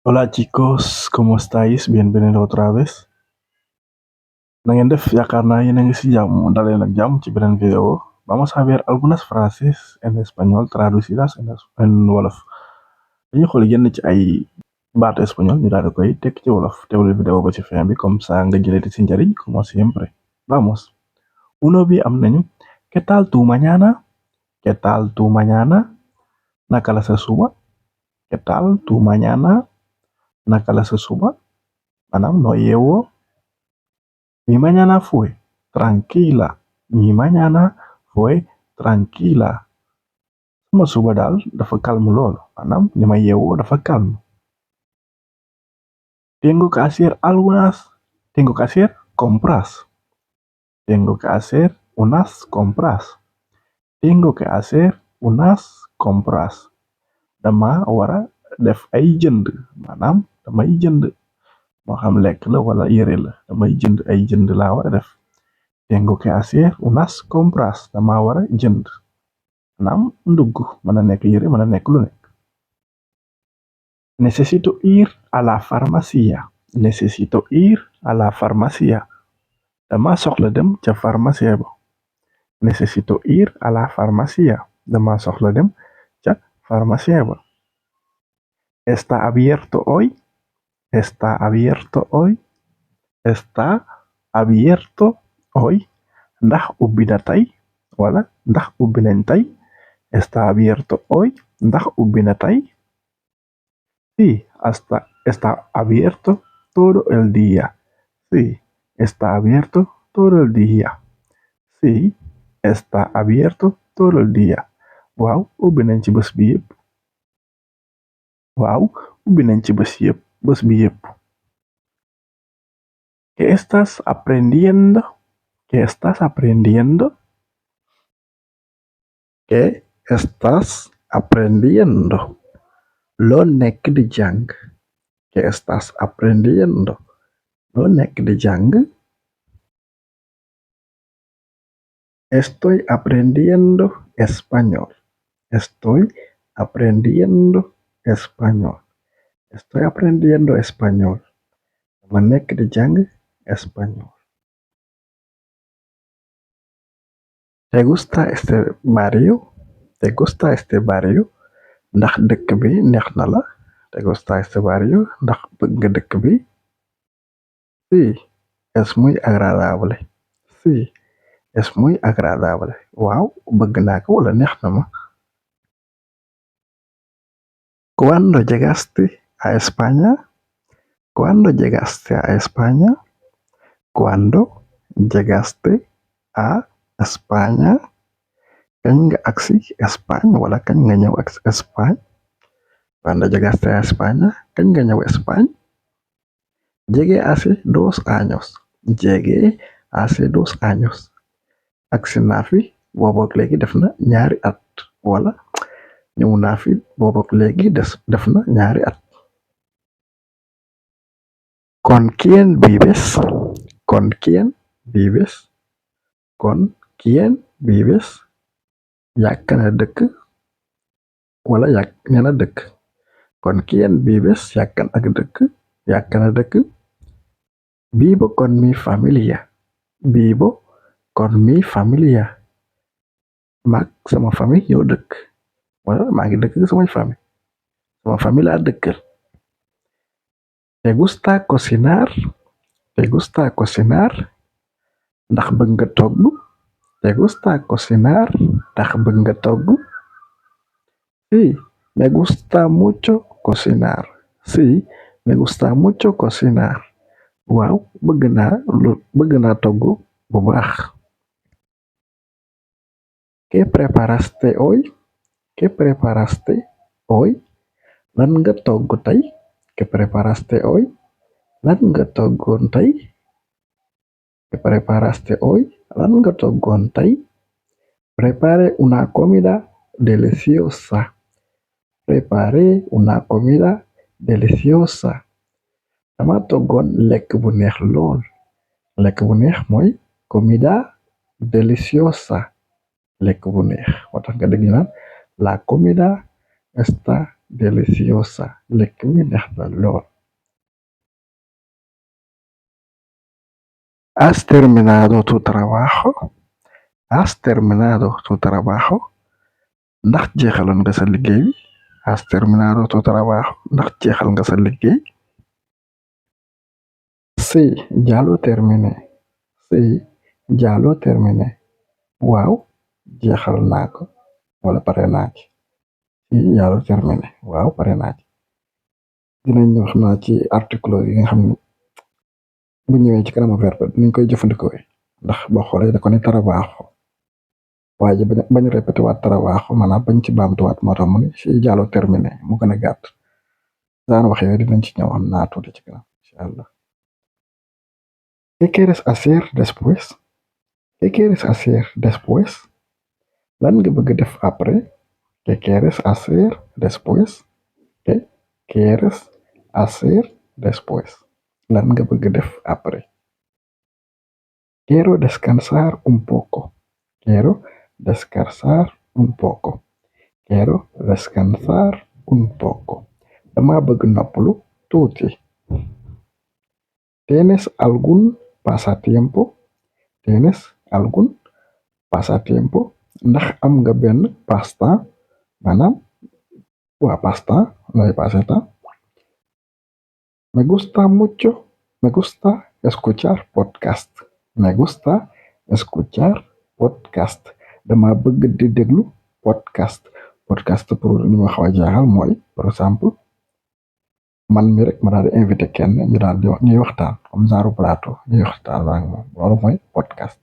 Hola chicos, ¿cómo estáis? Bienvenido otra vez. Na ngeen def yaakaar naa yéen a ngi ci jàmm daleen ak jàmm ci beneen vidéo. Vamos a ver algunas frases en español traducidas en wolof. Dañuy xool yenn ci ay baatu español ñu daal di koy tekk ci wolof teewlu vidéo ba ci fin bi comme ça nga jëlee ci njariñ como siempre. Vamos. Uno bi am nañu ¿qué tal tu mañana? ¿Qué tal tu mañana? Naka la sa suba? ¿Qué tal tu mañana? Naka la sa suba? Maanaam noo yeewoo. Mi mañana fue tranquila. Mi mañana fue tranquila. Sama suba daal dafa calme lool maanaam ni ma yeewoo dafa calme. Tengo que hacer algunas. Tengo que hacer compras. Tengo que hacer unas compras. Tengo que hacer unas compras. Dama wara def ay jënd maanaam damay jënd moo xam lekk la wala yére la damay jënd ay jënd laa wara def. Tengo que hacer unas compras dama wara jënd maanaam ndugg mën na nekk yére mën na nekk lu nekk. Necesito ir a la farmacia. Necesito ir a la farmacia. Dama soxla dem ca farmacia ba. Necesito ir a la farmacia. Dama soxla dem ca farmacia ba. ¿Está abierto hoy? ¿Está abierto hoy? ¿Está abierto hoy? Ndax ubbi na tey wala ndax ubbi nañ tey. ¿Está abierto hoy? Ndax ubbi na tey. Sí, está abierto todo el día. Sí, está abierto todo el día. Sí, está abierto todo el día. Waaw, ubbi nañ ci bés bi yépp. Waaw, ubbi nañ ci bés bi yépp. ¿Qué estás aprendiendo? ¿Qué estás aprendiendo? ¿Qué estás aprendiendo? Loo nekk di jàng. ¿Qué estás aprendiendo? Loo nekk di jàng. Estoy aprendiendo español. Estoy aprendiendo español. Estoy aprendiendo español. Dama nekk di jàng español. ¿Te gusta este barrio? ¿Te gusta este barrio? Ndax dëkk bi neex na la? ¿Te gusta este barrio? Ndax bëgg nga dëkk bi? Sí, es muy agradable. Sí, es muy agradable. Waaw, bëgg naa ko wala neex na ma. ¿Cuándo llegaste a España? ¿Cuándo llegaste a España? ¿Cuándo llegaste a España? Kañ nga agsi Espagne wala kañ nga ñëw Espagne? ¿Cuándo llegaste a España? Kañ nga ñëw Espagne? Llegué hace 2 años. Llegué hace 2 años. Agsi naa fi boobu ak léegi def na ñaari at wala ñëw naa fi boobu ak léegi def na ñaari at. ¿Con quién vives? ¿Con quién vives? ¿Con quién vives? Yàgg na dëkk wala yàgg na dëkk. ¿Con quién vives? Yàgg na dëkk. Vivo con mi familia. Vivo con mi familia. Maag sama famille ñoo dëkk wala maa ngi dëkk samay famille. Sama famille laa dëkkal. ¿Te gusta cocinar? ¿Te gusta cocinar? Ndax bëgg nga togg? ¿Te gusta cocinar? Ndax bëgg nga togg? Sí, me gusta mucho cocinar. Sí, me gusta mucho cocinar. Waaw, bëgg naa togg bu baax. ¿Qué preparaste hoy? ¿Qué preparaste hoy? Lan nga togg tey? ¿Qué preparaste hoy? Lan nga toggoon tey? ¿Qué preparaste hoy? Lan nga toggoon tey? Preparé una comida deliciosa. Preparé una comida deliciosa. Dama toggoon lekk bu neex lool. Lekk bu neex mooy comida deliciosa. Lekk bu neex moo tax nga dégg ñu naan la comida está deliciosa. Lekk bi neex na lool. ¿Has terminado tu trabajo? ¿Has terminado tu trabajo? Ndax jeexaloon nga sa liggéey? ¿Has terminado tu trabajo? Ndax jeexal nga sa liggéey? Sí, ya lo terminé. Sí, ya lo terminé. Waaw, jeexal naa ko wala pare naa ci. Sí, ya lo terminé. Waaw, pare naa ci. Dinañ ñëw xam naa ci article yi nga xam ne bu ñëwee ci kanamu verbe niñ koy jëfandikoo ndax boo xoolee da ko ne trabajo waaye ji bañ répété waat trabajo maanaam bañ ci baamtuwaat moo tax mu ne si ya lo terminé mu gën a gàtt daan wax yooyu dinañ ci ñëw xam naa tuuti ci kanam incha allah. ¿Qué quieres hacer después? ¿Qué quieres hacer después? Lan nga bëgg def après? ¿Qué quieres hacer después? ¿Qué quieres hacer después? Lan nga bëgg def après? Quiero descansar un poco. Quiero descansar un poco. Quiero descansar un poco. Dama bëgg noppalu tuuti. ¿Tienes algún pasatiempo? ¿Tienes algún pasatiempo? Ndax am nga benn passe-temps maanaam waa passe-temps lay passe-temps. Me gusta escuchar podcast. Me gusta escuchar podcast. Dama bëgg di déglu podcast. Podcast pour ñu ma xaw a jaaxal mooy par exemple man mi rek ma daal di invité kenn ñu daal di ñuy waxtaan comme genre plateau ñuy waxtaan ak moom loolu mooy podcast.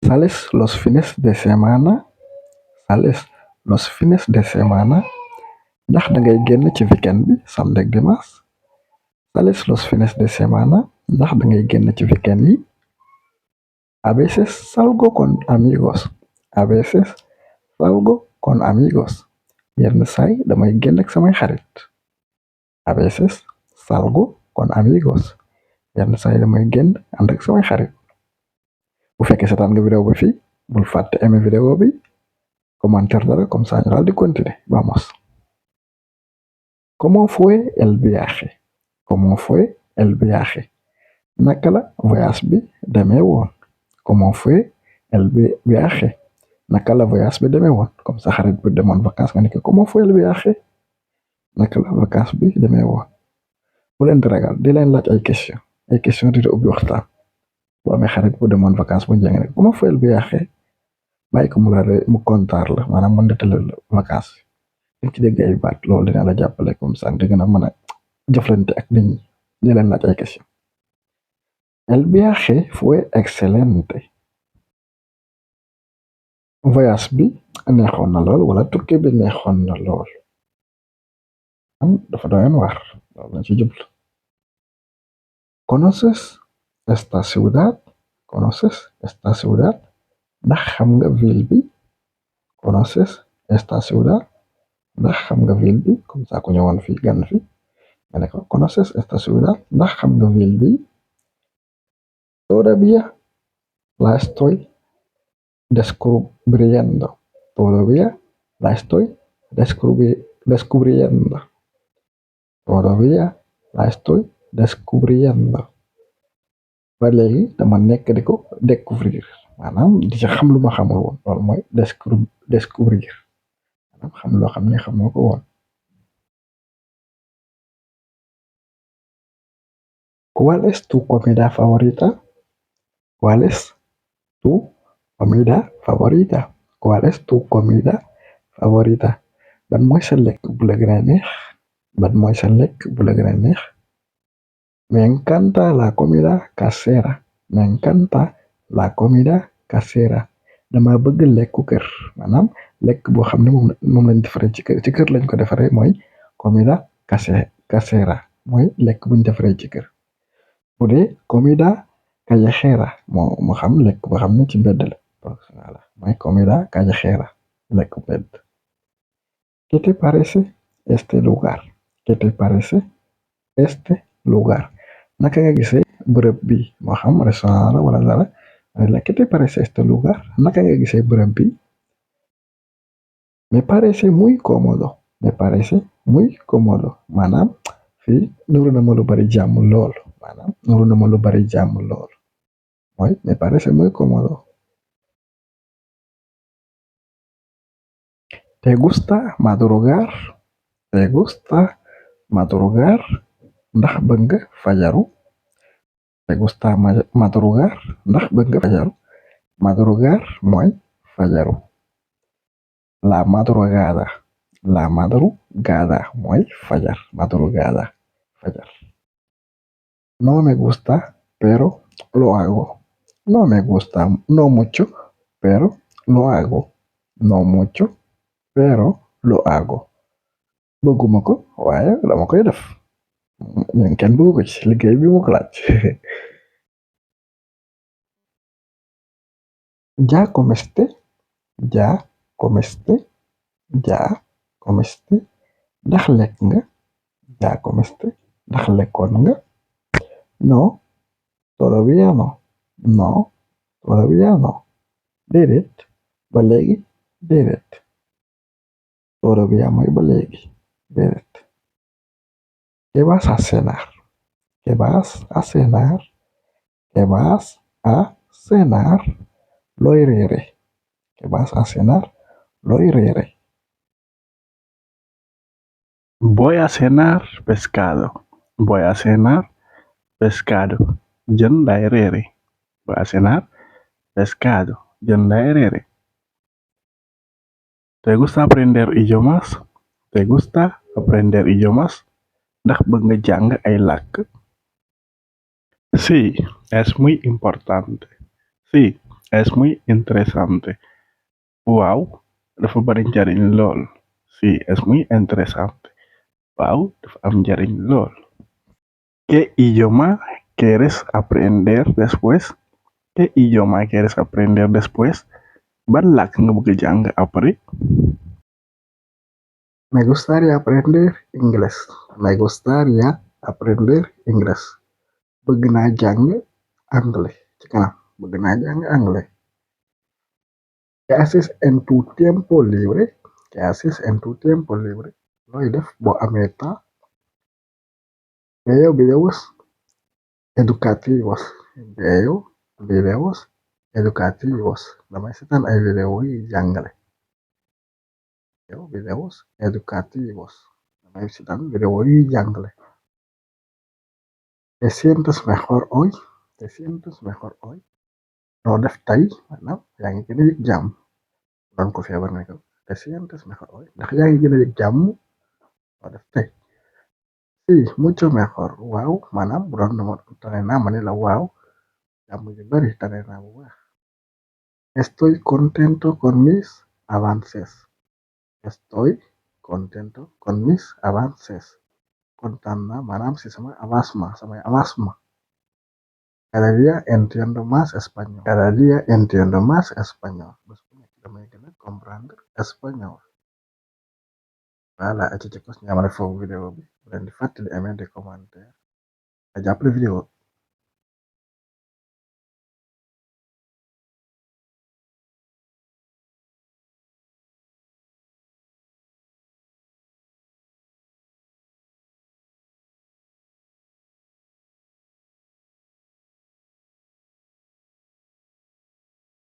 ¿Sales los fines de semana? ¿Sales los fines de semana? Ndax da ngay génn ci weekend bi samedi ak dimanche? ¿Sales los fines de semana? Ndax da ngay génn ci weekend yi? A veces salgo con amigos. A veces salgo con amigos. Yenn saay damay génn ak samay xarit. A veces salgo con amigos. Yenn saay damay génn ànd ak samay xarit. Bu fekkee seetaan nga vidéo ba fii bul fàtte aimer vidéo bi commentaire dara comme ça ñu daal di continuer vamos. ¿Cómo fue el viaje? ¿Cómo fue el viaje? Naka la voyage bi demee woon? ¿Cómo fue el viaje? Naka la voyage bi demee woon? Comme ça xarit bu demoon vacances nga ne ko ¿cómo fue el viaje? Naka la vacances bi demee woon? Bu leen di ragal di leen laaj ay question di ubbi waxtaan. boo amee xarit bu demoon vacances bu njëng rek ¿cómo fue el viaje? bàyyi ko mu kontaar la maanaam mu nettali la vacances yi ci dégg ay baat loolu dina la jàppale comme ça nga gën a mën a jëflante ak nit ñi di leen laaj ay question. El viaje fue excelente. Voyage bi neexoon na lool wala tukki bi neexoon na lool. Dafa doyoon waar loolu lañ ci jublu. ¿Conoces esta ciudad? ¿Conoces esta ciudad? Ndax xam nga ville bi? ¿Conoces esta ciudad? Ndax xam nga ville bi? Comme ça ku ñëwoon fii gan fi nga ne ko ¿conoces esta ciudad? Ndax xam nga ville bi? Todavía la estoy descubriendo. Todavía la estoy descubriendo. Todavía la estoy descubriendo. Ba léegi dama nekk di ko découvrir maanaam di ci xam lu ma xamul woon loolu mooy découvrir maanaam xam loo xam ne xamoo ko woon. ¿Cuál es tu comida favorita? ¿Cuál es tu comida favorita? ¿Cuál es tu comida favorita? Ban mooy sa lekk bu la gën a neex? Ban mooy sa lekk bu la gën a neex? Me encanta la comida casera. Me encanta la comida casera. Dama bëgg lekku kër maanaam lekk boo xam ne moom lañ defaree ci kër lañ ko defaree mooy comida casera mooy lekk buñ defaree ci kër. Bu dee comida callejera moo xam lekk boo xam ne ci mbedd la voilà mooy comida callejera lekk mbedd. ¿Qué te parece este lugar? ¿Qué te parece este lugar? Naka nga gisee bërëb bi moo xam restaurant la wala dara la ¿qué te parece este lugar? Naka nga gisee bërëb bi? Me parece muy cómodo. Me parece muy cómodo. Maanaam fii nuru na ma lu bari jàmm lool. Maanaam nuru na ma lu bari jàmm lool. Mooy me parece muy cómodo. ¿Te gusta madrugar? ¿Te gusta madrugar? Ndax bëgg nga fajaru? ¿Te gusta madrugar? Ndax bëgg nga fajaru? Madrugar mooy fajaru. La madrugada. La madrugada mooy fajar. Madrugada. Fajar. No me gusta, pero lo hago. No me gusta, no mucho, pero lo hago. No mucho, pero lo hago. Bëgguma ko waaye dama koy def. Ñun kenn bëggu ko ci liggéey bi mu ko laaj. ¿Ya comiste? ¿Ya comiste? ¿Ya comiste? Ndax lekk nga? ¿Ya comiste? Ndax lekkoon nga? No, todavía no. No, todavía no. Déedéet, ba léegi déedéet. Todavía mooy ba léegi déedéet. ¿Qué vas a cenar? ¿Qué vas a cenar? ¿Qué vas a cenar? Looy reere. ¿Qué vas a cenar? Looy reere. Voy a cenar pescado. Voy a cenar pescado. Jën lay reere. Voy a cenar pescado. Jën lay reere. ¿Te gusta aprender idiomas? ¿Te gusta aprender idiomas? Ndax bëgg nga jàng ay làkk? Sí, es muy importante. Sí, es muy interesante. Waaw, dafa bari njariñ lool. Sí, es muy interesante. Waaw, dafa am njariñ lool. ¿Qué idioma quieres aprender después? ¿Qué idioma quieres aprender después? Ban làkk nga bëgg jàng après? Me gustaría aprender inglés. Me gustaría aprender inglés. Bëgg naa jàng anglais ci kanam. Bëgg naa jàng anglais. ¿Qué haces en tu tiempo libre? ¿Qué haces en tu tiempo libre? Looy def boo amee temps? Veo videos educativos. Veo videos educativos. Damay seetaan ay vidéo yi jàngale. Veo videos educativos. Damay seetaan vidéo yi jàngale. ¿Te sientes mejor hoy? ¿Te sientes mejor hoy? Noo def tey maanaam yaa ngi gën a yëg jàmm. Doon ko feebar ne ko ¿te sientes mejor hoy? Ndax yaa ngi gën a yëg jàmm? Noo def tey. Sí, mucho mejor. Waaw maanaam bu doon dama tane naa ma ne la waaw jàmm ju bari tane naa bu baax. Estoy contento con mis avances. Estoy contento con mis avances. Kontaan naa maanaam si sama avancement samay avancement. Cada día entiendo más español. Cada día entiendo más español. Bés bu nekk damay gën a comprendre espagnol. Voilà, ci ci kos ñu amale foofu vidéo bi bu leen di fàttali aimer di commentaire a jàppale vidéo